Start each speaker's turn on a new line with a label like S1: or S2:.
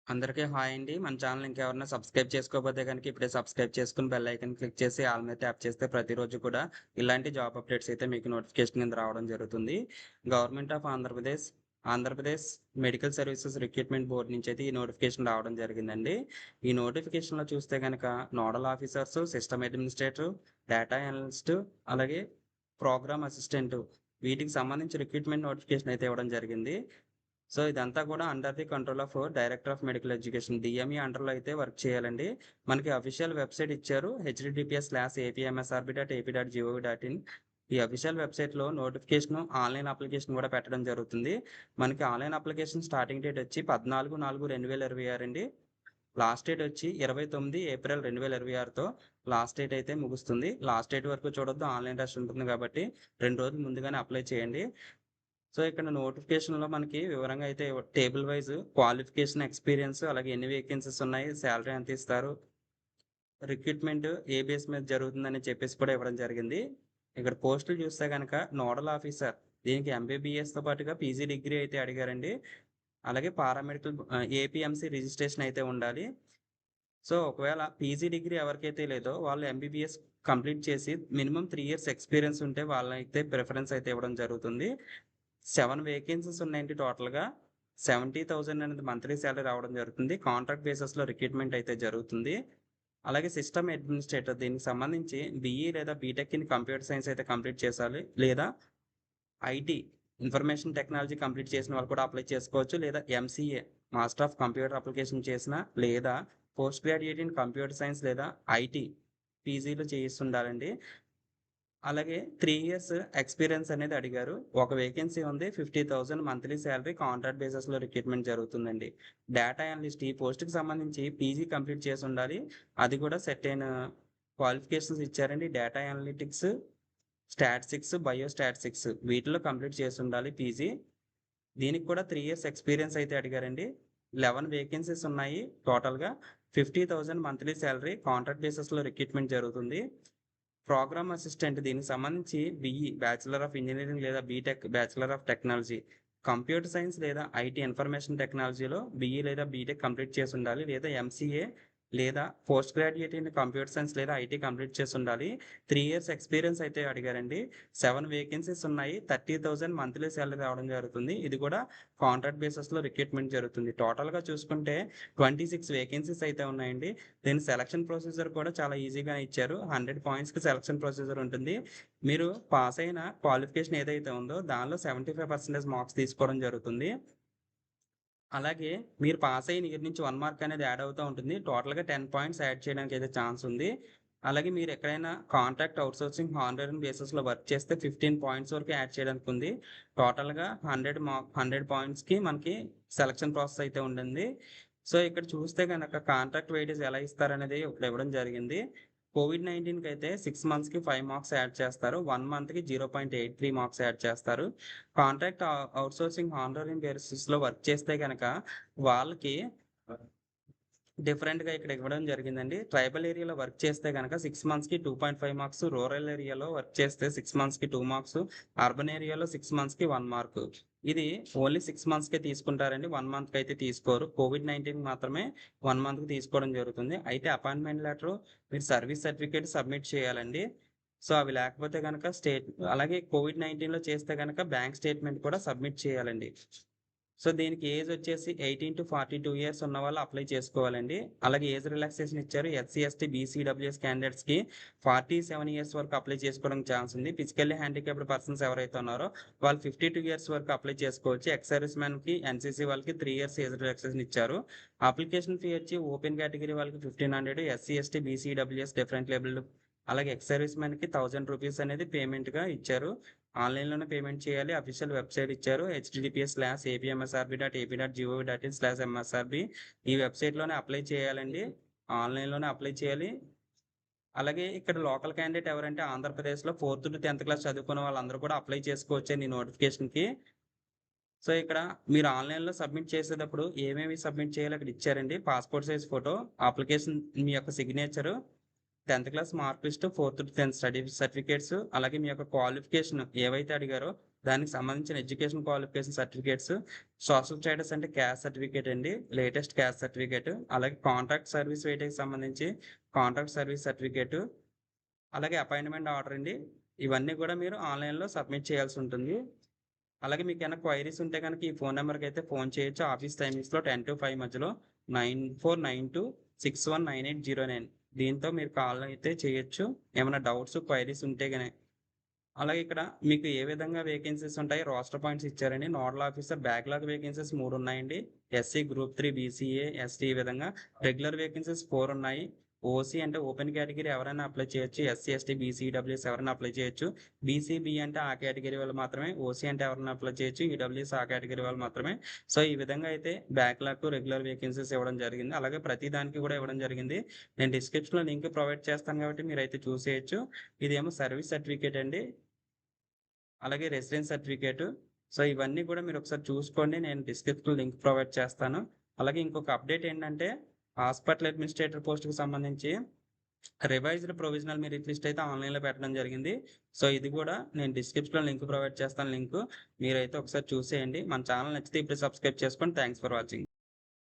S1: అందరికీ హాయ్ అండి. మన ఛానల్ ఇంకెవరైనా సబ్స్క్రైబ్ చేసుకోకపోతే గనుక ఇప్పుడే సబ్స్క్రైబ్ చేసుకొని బెల్ ఐకాన్ క్లిక్ చేసి ఆల్ మీద ట్యాప్ చేస్తే ప్రతిరోజు కూడా ఇలాంటి జాబ్ అప్డేట్స్ అయితే మీకు నోటిఫికేషన్ కింద రావడం జరుగుతుంది. Government of Andhra Pradesh medical services recruitment board నుంచి అయితే ఈ నోటిఫికేషన్ రావడం జరిగిందండి. ఈ నోటిఫికేషన్‌లో చూస్తే గనక nodal officers, system administrator, data analyst అలాగే ప్రోగ్రామ్ అసిస్టెంట్ వీటికి సంబంధించి రిక్రూట్మెంట్ నోటిఫికేషన్ అయితే ఇవ్వడం జరిగింది. సో ఇదంతా కూడా under the control of director of medical education DME అండర్లో అయితే వర్క్ చేయాలండి. మనకి అఫీషియల్ వెబ్సైట్ ఇచ్చారు https://apmsrb.ap.gov.in. ఈ అఫీషియల్ వెబ్సైట్లో నోటిఫికేషన్ ఆన్లైన్ అప్లికేషన్ కూడా పెట్టడం జరుగుతుంది. మనకి ఆన్లైన్ అప్లికేషన్ స్టార్టింగ్ డేట్ వచ్చి 14/4/2026 అండి. లాస్ట్ డేట్ వచ్చి 29 ఏప్రిల్ 2026తో లాస్ట్ డేట్ అయితే ముగుస్తుంది. లాస్ట్ డేట్ వరకు చూడొద్దు, ఆన్లైన్ రష్ ఉంటుంది కాబట్టి 2 రోజులు ముందుగానే అప్లై చేయండి. సో ఇక్కడ నోటిఫికేషన్‌లో మనకి వివరంగా అయితే టేబుల్ వైస్ క్వాలిఫికేషన్, ఎక్స్‌పీరియన్స్ అలాగే ఎన్ని వేకెన్సీస్ ఉన్నాయి, సాలరీ ఎంత ఇస్తారు, రిక్రూట్మెంట్ ఏ బేస్ మీద జరుగుతుందని చెప్పేసి కూడా ఇవ్వడం జరిగింది. ఇక్కడ పోస్టులు చూస్తే గనక నోడల్ ఆఫీసర్ దీనికి ఎంబీబీఎస్‌తో పాటుగా పీజీ డిగ్రీ అయితే అడిగారండి. అలాగే పారామెడికల్ ఏపీఎంసీ రిజిస్ట్రేషన్ అయితే ఉండాలి. సో ఒకవేళ పీజీ డిగ్రీ ఎవరికైతే లేదో వాళ్ళు ఎంబీబీఎస్ కంప్లీట్ చేసి మినిమమ్ 3 ఇయర్స్ ఎక్స్‌పీరియన్స్ ఉంటే వాళ్ళనైతే ప్రిఫరెన్స్ అయితే ఇవ్వడం జరుగుతుంది. 7 వేకెన్సీస్ ఉన్నాయండి టోటల్‌గా. 70,000 అనేది మంత్లీ సాలరీ రావడం జరుగుతుంది. కాంట్రాక్ట్ బేసిస్‌లో రిక్రూట్మెంట్ అయితే జరుగుతుంది. అలాగే సిస్టమ్ అడ్మినిస్ట్రేటర్ దీనికి సంబంధించి బీఈ లేదా బీటెక్ ఇన్ కంప్యూటర్ సైన్స్ అయితే కంప్లీట్ చేసాలి. లేదా ఐటీ ఇన్ఫర్మేషన్ టెక్నాలజీ కంప్లీట్ చేసిన వాళ్ళు కూడా అప్లై చేసుకోవచ్చు. లేదా MCA master of computer application చేసిన లేదా post graduate in computer science లేదా ఐటీ పీజీలు చేస్తుండాలండి. అలాగే 3 ఇయర్స్ ఎక్స్‌పీరియన్స్ అనేది అడిగారు. ఒక వేకెన్సీ ఉంది. 50,000 మంత్లీ సాలరీ కాంట్రాక్ట్ బేసిస్‌లో రిక్రూట్మెంట్ జరుగుతుందండి. డేటా అనలిస్ట్ ఈ పోస్ట్‌కి సంబంధించి పీజీ కంప్లీట్ చేసి ఉండాలి. అది కూడా సెర్టైన్ క్వాలిఫికేషన్స్ ఇచ్చారండి. Data analytics, statistics, bio statistics వీటిలో కంప్లీట్ చేసి ఉండాలి పీజీ. దీనికి కూడా 3 ఇయర్స్ ఎక్స్‌పీరియన్స్ అయితే అడిగారండి. 11 వేకెన్సీస్ ఉన్నాయి టోటల్‌గా. 50,000 మంత్లీ సాలరీ కాంట్రాక్ట్ బేసిస్‌లో రిక్రూట్మెంట్ జరుగుతుంది. ప్రోగ్రామ్ అసిస్టెంట్ దీనికి సంబంధించి బీఈ బ్యాచిలర్ ఆఫ్ ఇంజనీరింగ్ లేదా BTech bachelor of technology computer science లేదా ఐటీ ఇన్ఫర్మేషన్ టెక్నాలజీలో బీఈ లేదా బీటెక్ కంప్లీట్ చేసి ఉండాలి. లేదా ఎంసీఏ లేదా post graduate in computer science లేదా ఐటీ కంప్లీట్ చేసి ఉండాలి. 3 ఇయర్స్ ఎక్స్‌పీరియన్స్ అయితే అడిగారండి. 7 వేకెన్సీస్ ఉన్నాయి. 30,000 మంత్లీ సాలరీ రావడం జరుగుతుంది. ఇది కూడా కాంట్రాక్ట్ బేసిస్‌లో రిక్రూట్మెంట్ జరుగుతుంది. టోటల్‌గా చూసుకుంటే 26 వేకెన్సీస్ అయితే ఉన్నాయండి. దీని సెలక్షన్ ప్రొసీజర్ కూడా చాలా ఈజీగా ఇచ్చారు. 100 పాయింట్స్‌కి సెలక్షన్ ప్రొసీజర్ ఉంటుంది. మీరు పాస్ అయిన క్వాలిఫికేషన్ ఏదైతే ఉందో దానిలో 75% మార్క్స్ తీసుకోవడం జరుగుతుంది. అలాగే మీరు పాస్ అయిన ఇయర్ నుంచి 1 మార్క్ అనేది యాడ్ అవుతూ ఉంటుంది. టోటల్‌గా 10 పాయింట్స్ యాడ్ చేయడానికి అయితే ఛాన్స్ ఉంది. అలాగే మీరు ఎక్కడైనా కాంట్రాక్ట్ అవుట్‌సోర్సింగ్ హానరరీ బేసిస్‌లో వర్క్ చేస్తే 15 పాయింట్స్ వరకు యాడ్ చేయడానికి ఉంది. టోటల్‌గా 100 పాయింట్స్‌కి మనకి సెలక్షన్ ప్రాసెస్ అయితే ఉంటుంది. సో ఇక్కడ చూస్తే గనక కాంట్రాక్ట్ వెయిటేజ్ ఎలా ఇస్తారనేది ఇక్కడ ఇవ్వడం జరిగింది. కోవిడ్-19కి అయితే 6 మంత్స్‌కి 5 మార్క్స్ యాడ్ చేస్తారు. 1 మంత్‌కి 0.83 మార్క్స్ యాడ్ చేస్తారు. కాంట్రాక్ట్ అవుట్‌సోర్సింగ్ హానరరీ బేసిస్‌లో వర్క్ చేస్తే గనక వాళ్ళకి డిఫరెంట్‌గా ఇక్కడ ఇవ్వడం జరిగిందండి. ట్రైబల్ ఏరియాలో వర్క్ చేస్తే గనక 6 మంత్స్‌కి 2.5 మార్క్స్, రూరల్ ఏరియాలో వర్క్ చేస్తే 6 మంత్స్‌కి 2 మార్క్స్, అర్బన్ ఏరియాలో 6 మంత్స్‌కి 1 మార్క్. ఇది ఓన్లీ 6 మంత్స్‌కే తీసుకుంటారండి. 1 మంత్‌కి అయితే తీసుకోరు. కోవిడ్-19 మాత్రమే 1 మంత్‌కి తీసుకోవడం జరుగుతుంది. అయితే అపాయింట్మెంట్ లెటరు, మీరు సర్వీస్ సర్టిఫికేట్ సబ్మిట్ చేయాలండి. సో అవి లేకపోతే గనక అలాగే కోవిడ్-19లో చేస్తే గనక బ్యాంక్ స్టేట్‌మెంట్ కూడా సబ్మిట్ చేయాలండి. సో దీనికి ఏజ్ వచ్చేసి 18-42 ఇయర్స్ ఉన్న వాళ్ళు అప్లై చేసుకోవాలండి. అలాగే ఏజ్ రిలాక్సేషన్ ఇచ్చారు. ఎస్సీ, ఎస్టీ, బీసీ, ఈడబ్ల్యూఎస్ క్యాండిడేట్స్‌కి 47 ఇయర్స్ వరకు అప్లై చేసుకోవడానికి ఛాన్స్ ఉంది. ఫిజికల్లీ హ్యాండిక్యాప్డ్ పర్సన్స్ ఎవరైతే ఉన్నారో వాళ్ళు 52 ఇయర్స్ వరకు అప్లై చేసుకోవచ్చు. ఎక్స్ సర్వీస్ మ్యాన్‌కి, ఎన్‌సీసీ వాళ్ళకి 3 ఇయర్స్ ఏజ్ రిలాక్సేషన్ ఇచ్చారు. అప్లికేషన్ ఫీ వచ్చి ఓపెన్ కేటగిరీ వాళ్ళకి 1500, SC, ST, BC, EWS different labelled అలాగే ఎక్స్ సర్వీస్ మ్యాన్‌కి ₹1000 అనేది పేమెంట్‌గా ఇచ్చారు. ఆన్‌లైన్‌లోనే పేమెంట్ చేయాలి. అఫీషియల్ వెబ్‌సైట్ ఇచ్చారు. https://apmsrb.ap.gov.in/msrb ఈ వెబ్‌సైట్‌లోనే అప్లై చేయాలండి. ఆన్‌లైన్‌లోనే అప్లై చేయాలి. అలాగే ఇక్కడ లోకల్ క్యాండిడేట్ ఎవరంటే ఆంధ్రప్రదేశ్‌లో 4-10థ్ క్లాస్ చదువుకున్న వాళ్ళందరూ కూడా అప్లై చేసుకోవచ్చండి ఈ నోటిఫికేషన్‌కి. సో ఇక్కడ మీరు ఆన్‌లైన్‌లో సబ్మిట్ చేసేటప్పుడు ఏమేమి సబ్మిట్ చేయాలో ఇక్కడ ఇచ్చారండి. పాస్‌పోర్ట్ సైజ్ ఫోటో, అప్లికేషన్ మీ యొక్క సిగ్నేచరు, 10థ్ class mark list, 4-10 study certificates, అలాగే మీ యొక్క క్వాలిఫికేషన్ ఏవైతే అడిగారో దానికి సంబంధించిన education qualification certificates, social status అంటే క్యాస్ట్ సర్టిఫికేట్ అండి, లేటెస్ట్ క్యాస్ట్ సర్టిఫికేట్, అలాగే కాంట్రాక్ట్ సర్వీస్ వెయిటేజ్‌కి సంబంధించి కాంట్రాక్ట్ సర్వీస్ సర్టిఫికేట్, అలాగే అపాయింట్మెంట్ ఆర్డర్ అండి. ఇవన్నీ కూడా మీరు ఆన్‌లైన్‌లో సబ్మిట్ చేయాల్సి ఉంటుంది. అలాగే మీకేమైనా క్వైరీస్ ఉంటే గనుక ఈ ఫోను నంబర్‌కి అయితే ఫోను చేయొచ్చు. ఆఫీస్ టైమింగ్స్‌లో 10-5 మధ్యలో 9492619809 దీంతో మీరు కాల్ అయితే చేయొచ్చు. ఏమైనా డౌట్స్, క్వైరీస్ ఉంటే గనక. అలాగే ఇక్కడ మీకు ఏ విధంగా వేకెన్సీస్ ఉంటాయి, రోస్టర్ పాయింట్స్ ఇచ్చారండి. నోడల్ ఆఫీసర్ బ్యాక్‌లాగ్ వేకెన్సీస్ 3 ఉన్నాయండి. ఎస్సీ, గ్రూప్ 3, బీసీఏ, ఎస్టీ ఈ విధంగా. రెగ్యులర్ వేకెన్సీస్ 4 ఉన్నాయి. ఓసీ అంటే ఓపెన్ కేటగిరీ ఎవరైనా అప్లై చేయొచ్చు. ఎస్సీ, ఎస్టీ, బీసీ, ఈడబ్ల్యూఎస్ ఎవరైనా అప్లై చేయొచ్చు. బీసీబీ అంటే ఆ కేటగిరీ వాళ్ళు మాత్రమే. ఓసీ అంటే ఎవరైనా అప్లై చేయొచ్చు. ఈడబ్ల్యూఎస్ ఆ కేటగిరీ వాళ్ళు మాత్రమే. సో, ఈ విధంగా అయితే బ్యాక్‌లాగ్, రెగ్యులర్ వేకెన్సీస్ ఇవ్వడం జరిగింది. అలాగే ప్రతి దానికి కూడా ఇవ్వడం జరిగింది. నేను డిస్క్రిప్షన్‌లో లింక్ ప్రొవైడ్ చేస్తాను కాబట్టి మీరైతే చూసేయొచ్చు. ఇదేమో సర్వీస్ సర్టిఫికేట్ అండి. అలాగే రెసిడెన్స్ సర్టిఫికేటు. సో, ఇవన్నీ కూడా మీరొకసారి చూసుకోండి. నేను డిస్క్రిప్షన్‌లో లింక్ ప్రొవైడ్ చేస్తాను. అలాగే ఇంకొక అప్డేట్ ఏంటంటే, హాస్పిటల్ అడ్మినిస్ట్రేటర్ పోస్ట్‌కి సంబంధించి రివైజ్డ్ ప్రొవిజనల్ మెరిట్ లిస్ట్ అయితే ఆన్‌లైన్‌లో పెట్టడం జరిగింది. సో, ఇది కూడా నేను డిస్క్రిప్షన్‌లో లింక్ ప్రొవైడ్ చేస్తాను లింకు. మీరైతే ఒకసారి చూసేయండి. మన ఛానల్ నచ్చితే ఇప్పుడే సబ్స్క్రైబ్ చేసుకోండి. Thanks for watching.